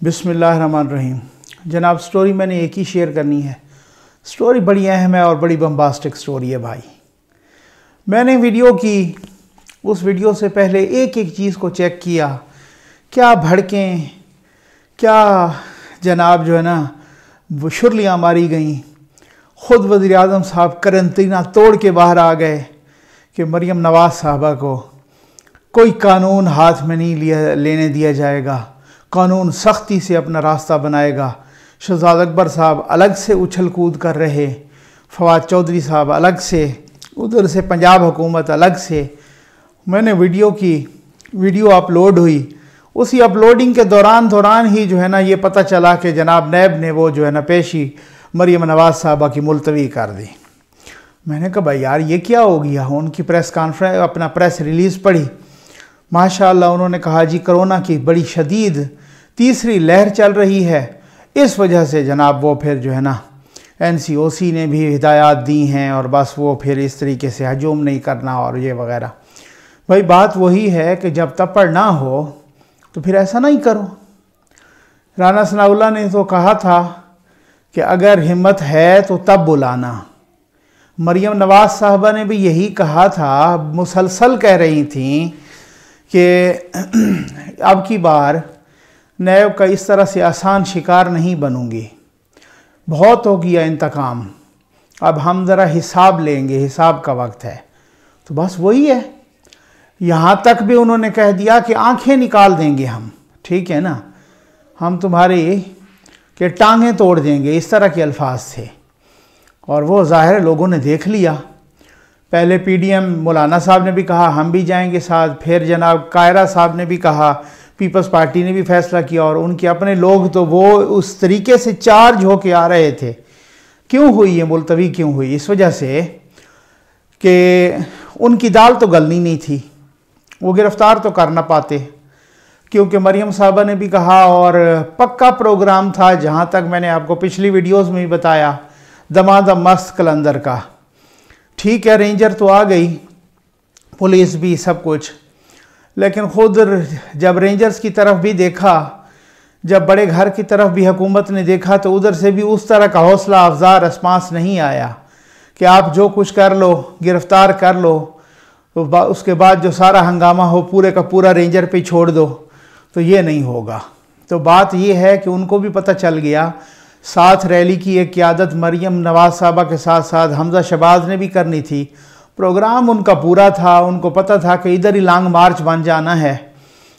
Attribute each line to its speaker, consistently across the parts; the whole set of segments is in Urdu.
Speaker 1: بسم اللہ الرحمن الرحیم۔ جناب سٹوری میں نے ایک ہی شیئر کرنی ہے۔ سٹوری بڑی اہم ہے اور بڑی بمباسٹک سٹوری ہے بھائی۔ میں نے ویڈیو کی، اس ویڈیو سے پہلے ایک ایک چیز کو چیک کیا، کیا بھڑکیں، کیا جناب جو ہے نا وہ شرلیاں ماری گئیں۔ خود وزیر اعظم صاحب قرنطینہ توڑ کے باہر آ گئے کہ مریم نواز صاحبہ کو کوئی قانون ہاتھ میں نہیں لینے دیا جائے گا، قانون سختی سے اپنا راستہ بنائے گا۔ شہزاد اکبر صاحب الگ سے اچھل کود کر رہے، فواد چودھری صاحب الگ سے، ادھر سے پنجاب حکومت الگ سے۔ میں نے ویڈیو اپلوڈ ہوئی، اسی اپلوڈنگ کے دوران ہی جو ہے نا یہ پتہ چلا کہ جناب نیب نے وہ جو ہے نا پیشی مریم نواز صاحبہ کی ملتوی کر دی۔ میں نے کہا بھائی یار یہ کیا ہو گیا؟ ان کی پریس ریلیز پڑھی، ماشاءاللہ انہوں نے کہا جی کرونا کی بڑی شدید تیسری لہر چل رہی ہے، اس وجہ سے جناب وہ پھر جو ہے نا NCOC نے بھی ہدایات دی ہیں اور بس وہ پھر اس طریقے سے ہجوم نہیں کرنا اور یہ وغیرہ۔ بھائی بات وہی ہے کہ جب تپڑ نہ ہو تو پھر ایسا نہیں کرو۔ رانا ثناء اللہ نے تو کہا تھا کہ اگر ہمت ہے تو تب بلانا۔ مریم نواز صاحبہ نے بھی یہی کہا تھا، مسلسل کہہ رہی تھیں کہ اب کی بار نیب کا اس طرح سے آسان شکار نہیں بنوں گی، بہت ہو گیا انتقام، اب ہم ذرا حساب لیں گے، حساب کا وقت ہے۔ تو بس وہی ہے، یہاں تک بھی انہوں نے کہہ دیا کہ آنکھیں نکال دیں گے ہم، ٹھیک ہے نا، ہم تمہاری کہ ٹانگیں توڑ دیں گے، اس طرح کے الفاظ تھے۔ اور وہ ظاہر لوگوں نے دیکھ لیا۔ پہلے PDM مولانا صاحب نے بھی کہا ہم بھی جائیں گے ساتھ، پھر جناب قائرہ صاحب نے بھی کہا، پیپلز پارٹی نے بھی فیصلہ کیا، اور ان کے اپنے لوگ تو وہ اس طریقے سے چارج ہو کے آ رہے تھے۔ کیوں ہوئی یہ ملتوی کیوں ہوئی؟ اس وجہ سے کہ ان کی دال تو گلنی نہیں تھی، وہ گرفتار تو کر نہ پاتے، کیونکہ مریم صاحبہ نے بھی کہا اور پکا پروگرام تھا، جہاں تک میں نے آپ کو پچھلی ویڈیوز میں بھی بتایا، دمادم مست قلندر کا۔ ٹھیک ہے رینجر تو آ گئی، پولیس بھی سب کچھ، لیکن خود جب رینجرز کی طرف بھی دیکھا، جب بڑے گھر کی طرف بھی حکومت نے دیکھا تو ادھر سے بھی اس طرح کا حوصلہ افزا رسپانس نہیں آیا کہ آپ جو کچھ کر لو، گرفتار کر لو، تو اس کے بعد جو سارا ہنگامہ ہو پورے کا پورا رینجر پہ چھوڑ دو، تو یہ نہیں ہوگا۔ تو بات یہ ہے کہ ان کو بھی پتہ چل گیا، ساتھ ریلی کی ایک قیادت مریم نواز صاحبہ کے ساتھ ساتھ حمزہ شہباز نے بھی کرنی تھی، پروگرام ان کا پورا تھا، ان کو پتہ تھا کہ ادھر ہی لانگ مارچ بن جانا ہے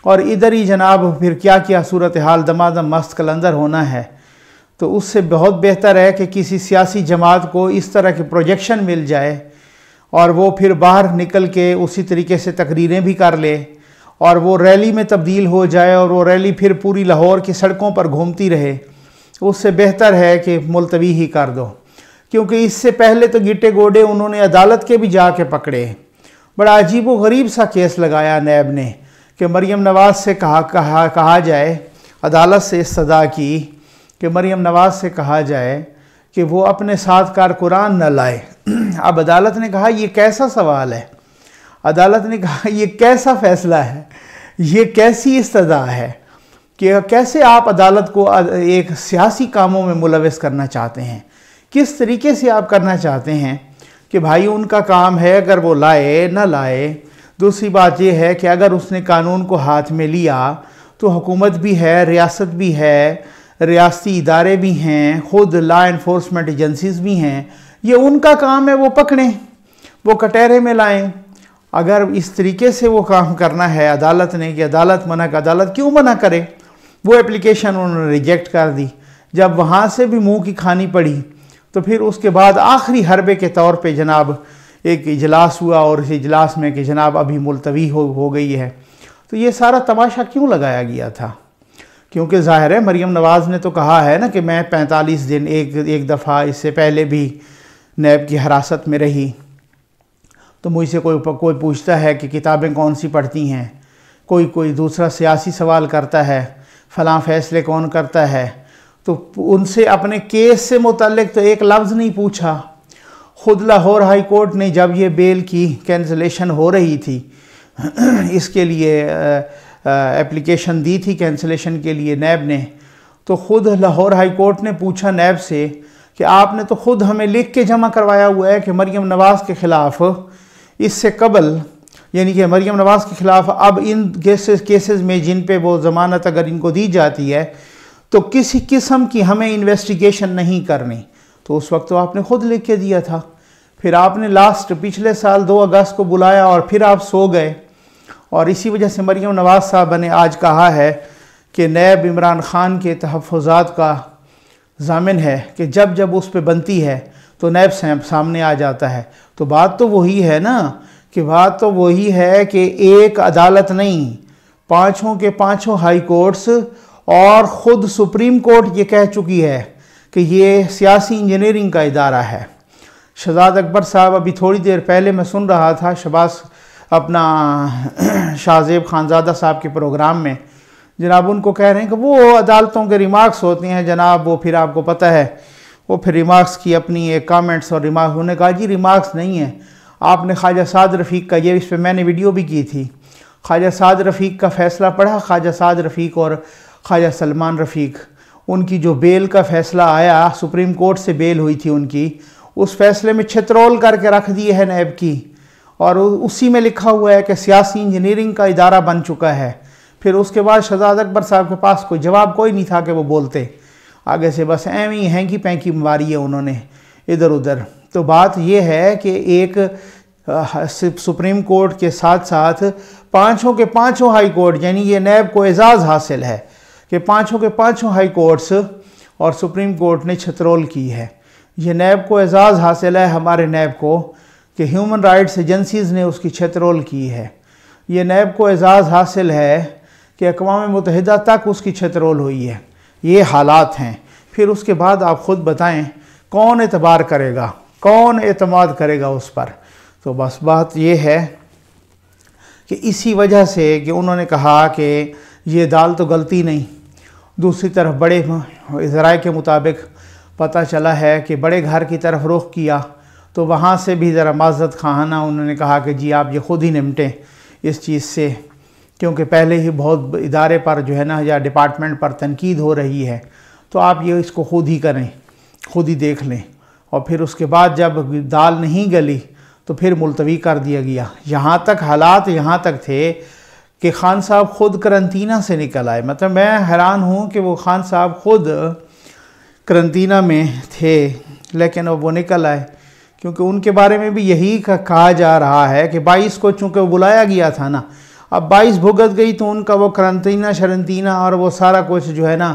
Speaker 1: اور ادھر ہی جناب پھر کیا کیا صورتحال دمادم مست قلندر ہونا ہے۔ تو اس سے بہت بہتر ہے کہ کسی سیاسی جماعت کو اس طرح کے پروجیکشن مل جائے اور وہ پھر باہر نکل کے اسی طریقے سے تقریریں بھی کر لے اور وہ ریلی میں تبدیل ہو جائے اور وہ ریلی پھر پوری لاہور کی سڑکوں پر گھومتی رہے۔ اس سے بہتر ہے کہ ملتوی ہی کر دو، کیونکہ اس سے پہلے تو گٹے گوڑے انہوں نے عدالت کے بھی جا کے پکڑے۔ بڑا عجیب و غریب سا کیس لگایا نیب نے کہ مریم نواز سے کہا جائے، عدالت سے استدعا کی کہ مریم نواز سے کہا جائے کہ وہ اپنے ساتھ کارکران نہ لائے۔ اب عدالت نے کہا یہ کیسا سوال ہے؟ عدالت نے کہا یہ کیسا فیصلہ ہے؟ یہ کیسی استدعا ہے کہ کیسے آپ عدالت کو ایک سیاسی کاموں میں ملوث کرنا چاہتے ہیں؟ کس طریقے سے آپ کرنا چاہتے ہیں کہ بھائی ان کا کام ہے، اگر وہ لائے نہ لائے۔ دوسری بات یہ ہے کہ اگر اس نے قانون کو ہاتھ میں لیا تو حکومت بھی ہے، ریاست بھی ہے، ریاستی ادارے بھی ہیں، خود لا انفورسمنٹ ایجنسیز بھی ہیں، یہ ان کا کام ہے، وہ پکڑیں، وہ کٹہرے میں لائیں۔ اگر اس طریقے سے وہ کام کرنا ہے عدالت نے کہ عدالت منع کر، عدالت کیوں منع کرے؟ وہ اپلیکیشن انہوں نے ریجیکٹ کر دی۔ جب وہاں سے بھی منہ کی کھانی پڑی تو پھر اس کے بعد آخری حربے کے طور پہ جناب ایک اجلاس ہوا اور اس اجلاس میں کہ جناب ابھی ملتوی ہو گئی ہے۔ تو یہ سارا تماشا کیوں لگایا گیا تھا؟ کیونکہ ظاہر ہے مریم نواز نے تو کہا ہے نا کہ میں 45 دن ایک دفعہ اس سے پہلے بھی نیب کی حراست میں رہی، تو مجھ سے کوئی پوچھتا ہے کہ کتابیں کون سی پڑھتی ہیں، کوئی دوسرا سیاسی سوال کرتا ہے، فلاں فیصلے کون کرتا ہے، تو ان سے اپنے کیس سے متعلق تو ایک لفظ نہیں پوچھا۔ خود لاہور ہائی کورٹ نے جب یہ بیل کی کینسلیشن ہو رہی تھی، اس کے لیے اپلیکیشن دی تھی کینسلیشن کے لیے نیب نے، تو خود لاہور ہائی کورٹ نے پوچھا نیب سے کہ آپ نے تو خود ہمیں لکھ کے جمع کروایا ہوا ہے کہ مریم نواز کے خلاف اس سے قبل، یعنی کہ مریم نواز کے خلاف اب ان کیسز میں جن پہ وہ ضمانت اگر ان کو دی جاتی ہے تو کسی قسم کی ہمیں انویسٹیگیشن نہیں کرنی. تو اس وقت تو آپ نے خود لکھ کے دیا تھا. پھر آپ نے پچھلے سال 2 اگست کو بلایا اور پھر آپ سو گئے، اور اسی وجہ سے مریم نواز صاحبہ نے آج کہا ہے کہ نیب عمران خان کے تحفظات کا ضامن ہے کہ جب جب اس پہ بنتی ہے تو نیب سامنے آ جاتا ہے. تو بات تو وہی ہے نا، کہ بات تو وہی ہے کہ ایک عدالت نہیں، 5 کے 5 ہائی کورٹس اور خود سپریم کورٹ یہ کہہ چکی ہے کہ یہ سیاسی انجینئرنگ کا ادارہ ہے. شہزاد اکبر صاحب ابھی تھوڑی دیر پہلے میں سن رہا تھا اپنا شاہ زیب خانزادہ صاحب کے پروگرام میں، جناب ان کو کہہ رہے ہیں کہ وہ عدالتوں کے ریمارکس ہوتے ہیں جناب، وہ پھر آپ کو پتہ ہے وہ پھر ریمارکس کی اپنی ایک کامنٹس اور ریمارکس، انہوں نے کہا جی ریمارکس نہیں ہے. آپ نے خواجہ سعد رفیق کا، یہ اس پہ میں نے ویڈیو بھی کی تھی، خواجہ سعد رفیق کا فیصلہ پڑھا؟ خواجہ سعد رفیق اور خواجہ سلمان رفیق، ان کی جو بیل کا فیصلہ آیا، سپریم کورٹ سے بیل ہوئی تھی ان کی، اس فیصلے میں چھترول کر کے رکھ دیے ہے نیب کی، اور اسی میں لکھا ہوا ہے کہ سیاسی انجینئرنگ کا ادارہ بن چکا ہے. پھر اس کے بعد شہزاد اکبر صاحب کے پاس کوئی جواب کوئی نہیں تھا کہ وہ بولتے، آگے سے بس ایویں ہی ہینکی پینکی ماری ہے انہوں نے ادھر ادھر. تو بات یہ ہے کہ ایک سپریم کورٹ کے ساتھ ساتھ 5 کے 5 ہائی کورٹ، یعنی یہ نیب کو اعزاز حاصل ہے کہ 5 کے 5 ہائی کورٹس اور سپریم کورٹ نے چھترول کی ہے. یہ نیب کو اعزاز حاصل ہے، ہمارے نیب کو، کہ ہیومن رائٹس ایجنسیز نے اس کی چھترول کی ہے. یہ نیب کو اعزاز حاصل ہے کہ اقوام متحدہ تک اس کی چھترول ہوئی ہے. یہ حالات ہیں. پھر اس کے بعد آپ خود بتائیں کون اعتبار کرے گا، کون اعتماد کرے گا اس پر؟ تو بس بات یہ ہے کہ اسی وجہ سے کہ انہوں نے کہا کہ یہ دال تو غلطی نہیں. دوسری طرف بڑے ذرائع کے مطابق پتہ چلا ہے کہ بڑے گھر کی طرف رخ کیا، تو وہاں سے بھی ذرا معذرت خواہانہ انہوں نے کہا کہ جی آپ یہ خود ہی نمٹیں اس چیز سے، کیونکہ پہلے ہی بہت ادارے پر جو ہے نا یا ڈپارٹمنٹ پر تنقید ہو رہی ہے، تو آپ یہ اس کو خود ہی کریں، خود ہی دیکھ لیں. اور پھر اس کے بعد جب دال نہیں گلی تو پھر ملتوی کر دیا گیا. یہاں تک حالات یہاں تک تھے کہ خان صاحب خود کرنٹینہ سے نکل آئے. مطلب میں حیران ہوں کہ وہ خان صاحب خود کرنٹینہ میں تھے لیکن اب وہ نکل آئے، کیونکہ ان کے بارے میں بھی یہی کہا جا رہا ہے کہ 22 کو چونکہ وہ بلایا گیا تھا نا، اب 22 بھگت گئی تو ان کا وہ کرنٹینہ شرنٹینہ اور وہ سارا کچھ جو ہے نا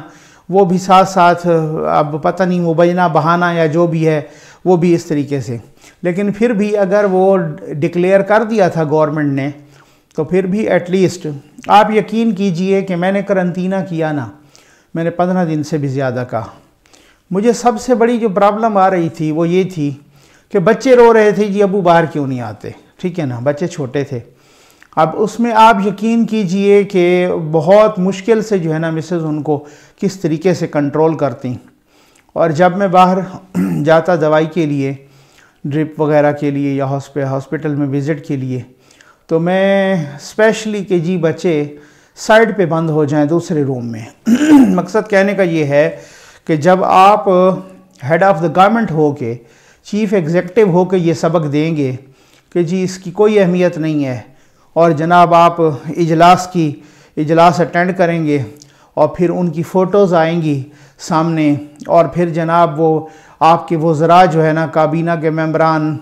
Speaker 1: وہ بھی ساتھ ساتھ، اب پتہ نہیں مبینہ بہانہ یا جو بھی ہے وہ بھی اس طریقے سے. لیکن پھر بھی اگر وہ ڈکلیئر کر دیا تھا گورنمنٹ نے تو پھر بھی ایٹ لیسٹ آپ یقین کیجئے کہ میں نے کرنٹینہ کیا نا، میں نے 15 دن سے بھی زیادہ کا. مجھے سب سے بڑی جو پرابلم آ رہی تھی وہ یہ تھی کہ بچے رو رہے تھے جی ابو باہر کیوں نہیں آتے، ٹھیک ہے نا، بچے چھوٹے تھے. اب اس میں آپ یقین کیجئے کہ بہت مشکل سے جو ہے نا مسز ان کو کس طریقے سے کنٹرول کرتی. اور جب میں باہر جاتا دوائی کے لیے، ڈرپ وغیرہ کے لیے یا ہاسپٹل میں وزٹ کے لیے، تو میں اسپیشلی کہ جی بچے سائڈ پہ بند ہو جائیں دوسرے روم میں. مقصد کہنے کا یہ ہے کہ جب آپ ہیڈ آف دا گورنمنٹ ہو کے، چیف ایگزیکٹو ہو کے یہ سبق دیں گے کہ جی اس کی کوئی اہمیت نہیں ہے، اور جناب آپ اجلاس اٹینڈ کریں گے اور پھر ان کی فوٹوز آئیں گی سامنے، اور پھر جناب وہ آپ کے وزراء جو ہے نا کابینہ کے ممبران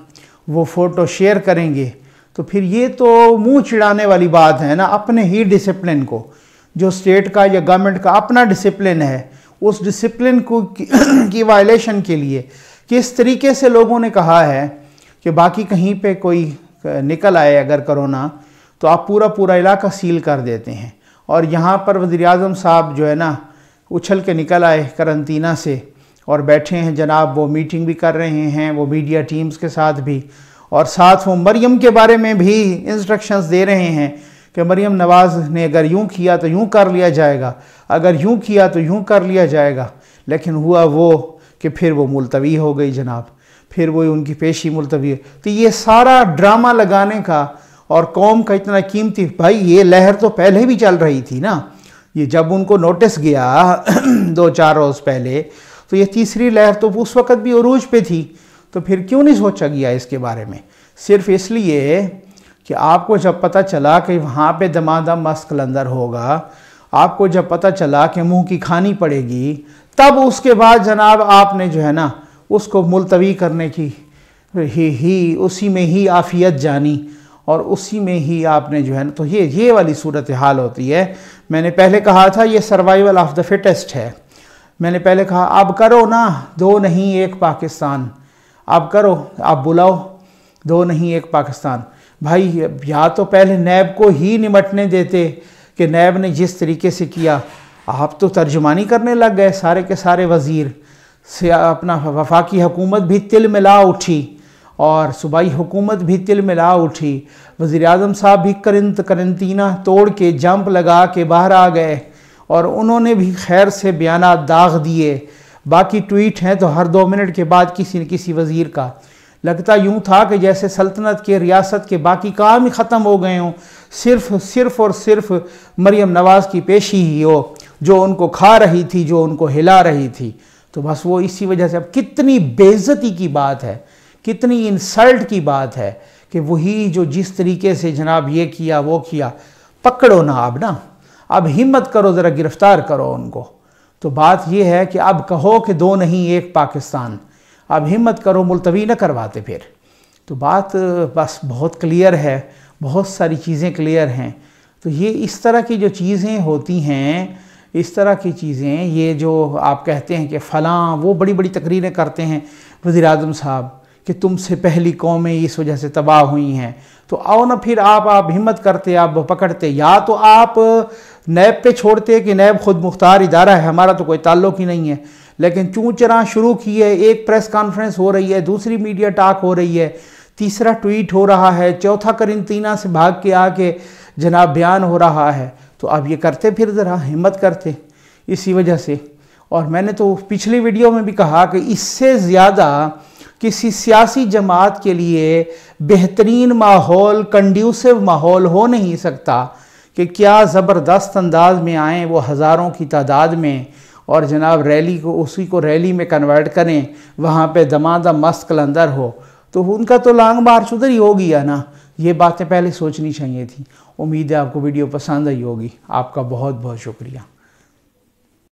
Speaker 1: وہ فوٹو شیئر کریں گے، تو پھر یہ تو منہ چڑھانے والی بات ہے نا. اپنے ہی ڈسپلن کو، جو اسٹیٹ کا یا گورنمنٹ کا اپنا ڈسپلن ہے، اس ڈسپلن کی وائلیشن کے لیے کس طریقے سے لوگوں نے کہا ہے کہ باقی کہیں پہ کوئی نکل آئے اگر کرونا تو آپ پورا علاقہ سیل کر دیتے ہیں. اور یہاں پر وزیر اعظم صاحب جو ہے نا اچھل کے نکل آئے کرنٹینہ سے اور بیٹھے ہیں جناب، وہ میٹنگ بھی کر رہے ہیں وہ میڈیا ٹیمز کے ساتھ بھی، اور ساتھ وہ مریم کے بارے میں بھی انسٹرکشنز دے رہے ہیں کہ مریم نواز نے اگر یوں کیا تو یوں کر لیا جائے گا، اگر یوں کیا تو یوں کر لیا جائے گا. لیکن ہوا وہ کہ پھر وہ ملتوی ہو گئی جناب، پھر وہ ان کی پیشی ملتوی. تو یہ سارا ڈرامہ لگانے کا اور قوم کا اتنا قیمتی، بھائی یہ لہر تو پہلے بھی چل رہی تھی نا، یہ جب ان کو نوٹس گیا 2-4 روز پہلے، تو یہ تیسری لہر تو اس وقت بھی عروج پہ تھی، تو پھر کیوں نہیں سوچا گیا اس کے بارے میں؟ صرف اس لیے کہ آپ کو جب پتہ چلا کہ وہاں پہ دمادم مست قلندر ہوگا، آپ کو جب پتہ چلا کہ منہ کی کھانی پڑے گی، تب اس کے بعد جناب آپ نے جو ہے نا اس کو ملتوی کرنے کی اسی میں ہی عافیت جانی، اور اسی میں ہی آپ نے جو ہے نا، تو یہ والی صورتحال ہوتی ہے۔ میں نے پہلے کہا تھا یہ سروائیول آف دا فٹسٹ ہے۔ میں نے پہلے کہا اب کرو نا 2 نہیں 1 پاکستان، اب کرو، اب بلاؤ 2 نہیں 1 پاکستان۔ بھائی یا تو پہلے نیب کو ہی نمٹنے دیتے کہ نیب نے جس طریقے سے کیا، آپ تو ترجمانی کرنے لگ گئے سارے کے سارے وزیر، اپنا وفاقی حکومت بھی تل ملا اٹھی اور صوبائی حکومت بھی تل ملا اٹھی، وزیر اعظم صاحب بھی کرنطینہ توڑ کے جمپ لگا کے باہر آ گئے، اور انہوں نے بھی خیر سے بیانات داغ دیے۔ باقی ٹویٹ ہیں تو ہر 2 منٹ کے بعد کسی نہ کسی وزیر کا، لگتا یوں تھا کہ جیسے سلطنت کے ریاست کے باقی کام ہی ختم ہو گئے ہوں، صرف اور صرف مریم نواز کی پیشی ہی ہو جو ان کو کھا رہی تھی، جو ان کو ہلا رہی تھی۔ تو بس وہ اسی وجہ سے، اب کتنی بے عزتی کی بات ہے، کتنی انسلٹ کی بات ہے کہ وہی جو جس طریقے سے جناب یہ کیا وہ کیا، پکڑو نا اب ہمت کرو، ذرا گرفتار کرو ان کو۔ تو بات یہ ہے کہ اب کہو کہ 2 نہیں 1 پاکستان، اب ہمت کرو، ملتوی نہ کرواتے پھر۔ تو بات بس بہت کلیئر ہے، بہت ساری چیزیں کلیئر ہیں۔ تو یہ اس طرح کی جو چیزیں ہوتی ہیں، اس طرح کی چیزیں، یہ جو آپ کہتے ہیں کہ فلاں، وہ بڑی بڑی تقریریں کرتے ہیں وزیر اعظم صاحب کہ تم سے پہلی قومیں اس وجہ سے تباہ ہوئی ہیں، تو آؤ نا پھر آپ ہمت کرتے، آپ پکڑتے، یا تو آپ نیب پہ چھوڑتے کہ نیب خود مختار ادارہ ہے، ہمارا تو کوئی تعلق ہی نہیں ہے، لیکن چوں چراں شروع کی ہے، ایک پریس کانفرنس ہو رہی ہے، دوسری میڈیا ٹاک ہو رہی ہے، تیسرا ٹویٹ ہو رہا ہے، چوتھا کرنطینہ سے بھاگ کے آ کے جناب بیان ہو رہا ہے، تو اب یہ کرتے، پھر ذرا ہمت کرتے اسی وجہ سے۔ اور میں نے تو پچھلی ویڈیو میں بھی کہا کہ اس سے زیادہ کسی سیاسی جماعت کے لیے بہترین ماحول، کنڈیوسو ماحول ہو نہیں سکتا کہ کیا زبردست انداز میں آئیں وہ ہزاروں کی تعداد میں، اور جناب ریلی کو، اسی کو ریلی میں کنورٹ کریں، وہاں پہ دمادم مست قلندر ہو، تو ان کا تو لانگ مارچ ادھر ہی ہو گیا نا۔ یہ باتیں پہلے سوچنی چاہیے تھیں۔ امید ہے آپ کو ویڈیو پسند آئی ہوگی۔ آپ کا بہت بہت شکریہ۔